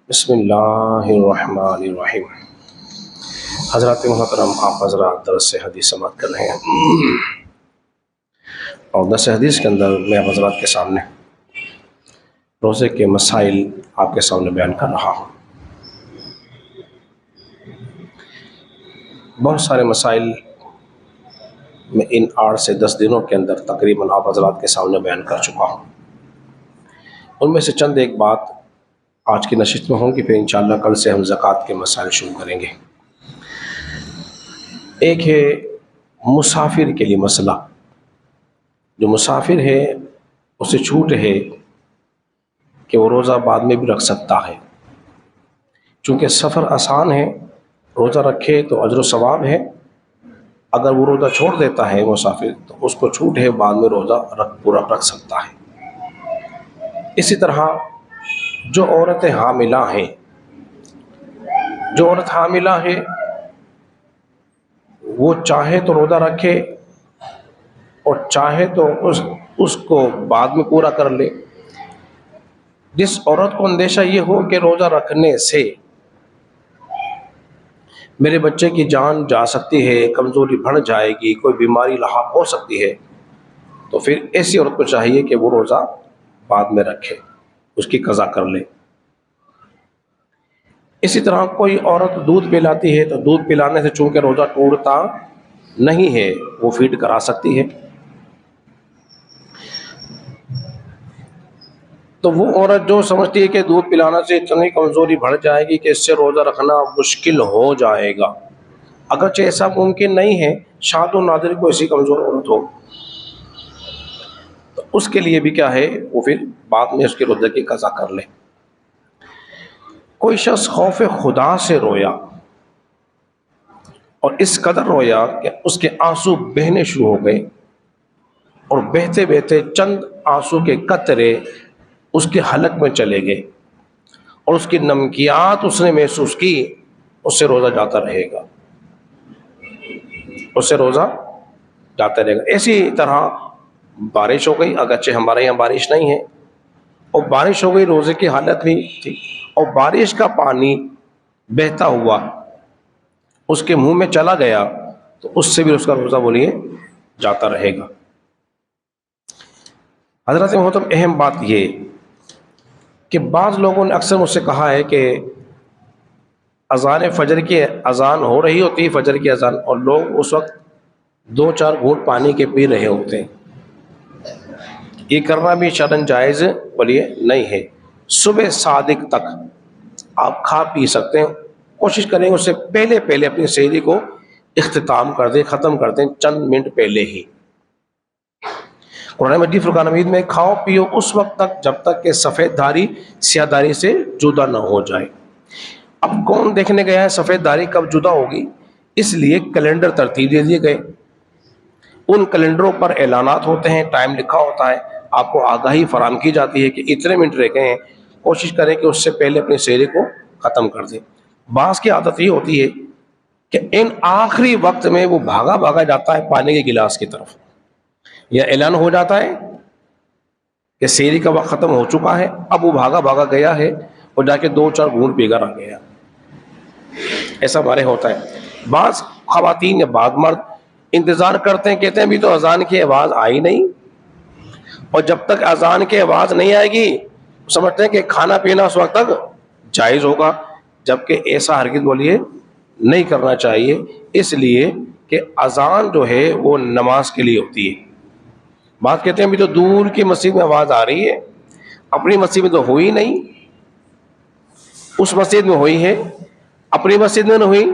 بسم اللہ الرحمن الرحیم۔ حضرات محترم، آپ حضرات درس حدیث سماعت کر رہے ہیں، اور درس حدیث کے اندر میں آپ حضرات کے سامنے روزے کے مسائل آپ کے سامنے بیان کر رہا ہوں۔ بہت سارے مسائل میں ان 8 سے 10 دنوں کے اندر تقریباً آپ حضرات کے سامنے بیان کر چکا ہوں۔ ان میں سے چند ایک بات آج کی نشست میں ہوں گی، پھر انشاءاللہ کل سے ہم زکوٰۃ کے مسائل شروع کریں گے۔ ایک ہے مسافر کے لیے مسئلہ۔ جو مسافر ہے اسے چھوٹ ہے کہ وہ روزہ بعد میں بھی رکھ سکتا ہے، چونکہ سفر آسان ہے، روزہ رکھے تو اجر و ثواب ہے۔ اگر وہ روزہ چھوڑ دیتا ہے مسافر تو اس کو چھوٹ ہے، بعد میں روزہ پورا رکھ سکتا ہے۔ اسی طرح جو عورتیں حاملہ ہیں، جو عورت حاملہ ہے وہ چاہے تو روزہ رکھے اور چاہے تو اس کو بعد میں پورا کر لے۔ جس عورت کو اندیشہ یہ ہو کہ روزہ رکھنے سے میرے بچے کی جان جا سکتی ہے، کمزوری بڑھ جائے گی، کوئی بیماری لاحق ہو سکتی ہے، تو پھر ایسی عورت کو چاہیے کہ وہ روزہ بعد میں رکھے، اس کی قضا کر لے۔ اسی طرح کوئی عورت دودھ پلاتی ہے تو دودھ پلانے سے چونکہ روزہ ٹوٹتا نہیں ہے، وہ فیڈ کرا سکتی ہے۔ تو وہ عورت جو سمجھتی ہے کہ دودھ پلانا سے اتنی کمزوری بڑھ جائے گی کہ اس سے روزہ رکھنا مشکل ہو جائے گا، اگرچہ ایسا ممکن نہیں ہے، شاذ و نادر کو ایسی کمزور عورت ہو، تو اس کے لیے بھی کیا ہے، وہ پھر بعد میں اس کے روزے کی قضا کر لے۔ کوئی شخص خوف خدا سے رویا اور اس قدر رویا کہ اس کے آنسو بہنے شروع ہو گئے، اور بہتے بہتے چند آنسو کے قطرے اس کے حلق میں چلے گئے اور اس کی نمکیات اس نے محسوس کی، اس سے روزہ جاتا رہے گا، اس سے روزہ جاتا رہے گا۔ اسی طرح بارش ہو گئی، اگرچہ ہمارے یہاں بارش نہیں ہے، اور بارش ہو گئی، روزے کی حالت بھی تھی، اور بارش کا پانی بہتا ہوا اس کے منہ میں چلا گیا، تو اس سے بھی اس کا روزہ بولیے جاتا رہے گا۔ حضرت محترم، اہم بات یہ کہ بعض لوگوں نے اکثر مجھ سے کہا ہے کہ اذان فجر کی اذان ہو رہی ہوتی ہے، فجر کی اذان، اور لوگ اس وقت 2-4 گھونٹ پانی کے پی رہے ہوتے ہیں۔ یہ کرنا بھی شرعاً جائز بولیے نہیں ہے۔ صبح صادق تک آپ کھا پی سکتے ہیں، کوشش کریں اس سے پہلے اپنی سحری کو اختتام کر دیں، ختم کر دیں، چند منٹ پہلے ہی۔ قرآن مجید فرقان حمید میں کھاؤ پیو اس وقت تک جب تک کہ سفید دھاری سیاہ دھاری سے جدا نہ ہو جائے۔ اب کون دیکھنے گیا ہے سفید دھاری کب جدا ہوگی؟ اس لیے کیلنڈر ترتیب دے دیے گئے، ان کیلنڈروں پر اعلانات ہوتے ہیں، ٹائم لکھا ہوتا ہے، آپ کو آگاہی فراہم کی جاتی ہے کہ اتنے منٹ رہ گئے ہیں، کوشش کریں کہ اس سے پہلے اپنی سحری کو ختم کر دیں۔ بعض کی عادت یہ ہوتی ہے کہ ان آخری وقت میں وہ بھاگا جاتا ہے پانی کے گلاس کی طرف، یا اعلان ہو جاتا ہے کہ سحری کا وقت ختم ہو چکا ہے، اب وہ بھاگا گیا ہے اور جا کے 2-4 گھونٹ پی کر آ گیا۔ ایسا ہمارے ہوتا ہے۔ بعض خواتین یا بعض مرد انتظار کرتے ہیں، کہتے ہیں ابھی تو اذان کی آواز آئی نہیں، اور جب تک اذان کی آواز نہیں آئے گی سمجھتے ہیں کہ کھانا پینا اس وقت تک جائز ہوگا، جبکہ ایسا ہرگز بولیے نہیں کرنا چاہیے، اس لیے کہ اذان جو ہے وہ نماز کے لیے ہوتی ہے۔ بات کہتے ہیں ابھی تو دور کی مسجد میں آواز آ رہی ہے، اپنی مسجد میں تو ہوئی نہیں، اس مسجد میں ہوئی ہے، اپنی مسجد میں نہ ہوئی،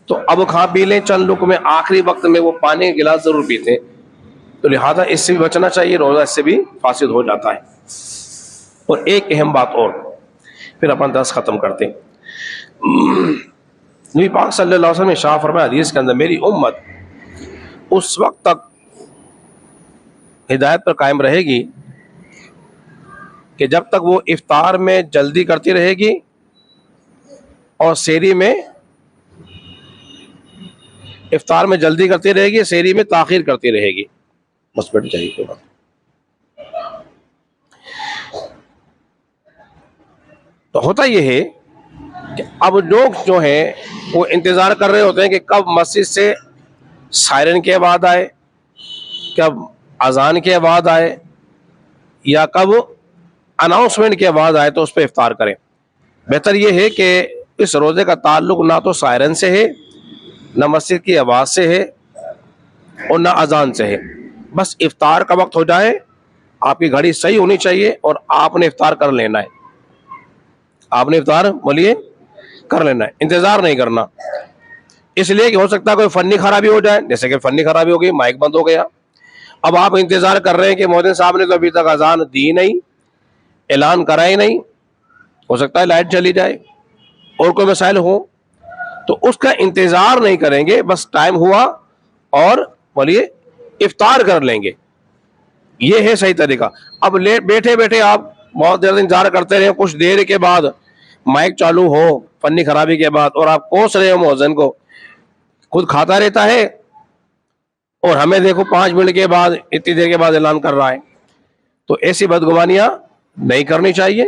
تو اب کھا پی لیں چند لوگ میں، آخری وقت میں وہ پانی کا گلاس ضرور پیتے ہیں، تو لہذا اس سے بھی بچنا چاہیے، روزہ اس سے بھی فاسد ہو جاتا ہے۔ اور ایک اہم بات اور، پھر اپنا درس ختم کرتے ہیں۔ نبی پاک صلی اللہ علیہ وسلم نے ارشاد فرمایا حدیث کے اندر، میری امت اس وقت تک ہدایت پر قائم رہے گی کہ جب تک وہ افطار میں جلدی کرتی رہے گی اور سحری میں افطار میں جلدی کرتی رہے گی، سحری میں تاخیر کرتی رہے گی۔ بس بیٹھ جائیے کوئی بات۔ تو ہوتا یہ ہے کہ اب لوگ جو ہیں وہ انتظار کر رہے ہوتے ہیں کہ کب مسجد سے سائرن کے بعد آئے, کب اذان کے بعد آئے, یا کب اناؤنسمنٹ کے بعد آئے تو اس پہ افطار کریں. بہتر یہ ہے کہ اس روزے کا تعلق نہ تو سائرن سے ہے, نہ مسجد کی آواز سے ہے, اور نہ اذان سے ہے. بس افطار کا وقت ہو جائے, آپ کی گھڑی صحیح ہونی چاہیے اور آپ نے افطار کر لینا ہے. آپ نے افطار بولیے کر لینا ہے, انتظار نہیں کرنا. اس لیے کہ ہو سکتا ہے کوئی فنی خرابی ہو جائے, جیسے کہ فنی خرابی ہو گئی, مائک بند ہو گیا. اب آپ انتظار کر رہے ہیں کہ مؤذن صاحب نے تو ابھی تک اذان دی نہیں, اعلان کرا ہی نہیں, ہو سکتا ہے لائٹ چلی جائے اور کوئی مسائل ہو, تو اس کا انتظار نہیں کریں گے, بس ٹائم ہوا اور بولیے افطار کر لیں گے. یہ ہے صحیح طریقہ. اب بیٹھے بیٹھے آپ بہت دیر انتظار کرتے رہے, کچھ دیر کے بعد مائک چالو ہو فنی خرابی کے بعد, اور آپ کوس رہے ہو مؤذن کو, خود کھاتا رہتا ہے اور ہمیں دیکھو 5 منٹ کے بعد, اتنی دیر کے بعد اعلان کر رہا ہے. تو ایسی بدگمانیاں نہیں کرنی چاہیے,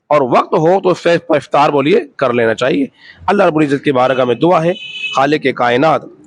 اور وقت ہو تو افطار بولیے کر لینا چاہیے. اللہ رب العزت کی بارگاہ میں دعا ہے, خالق کائنات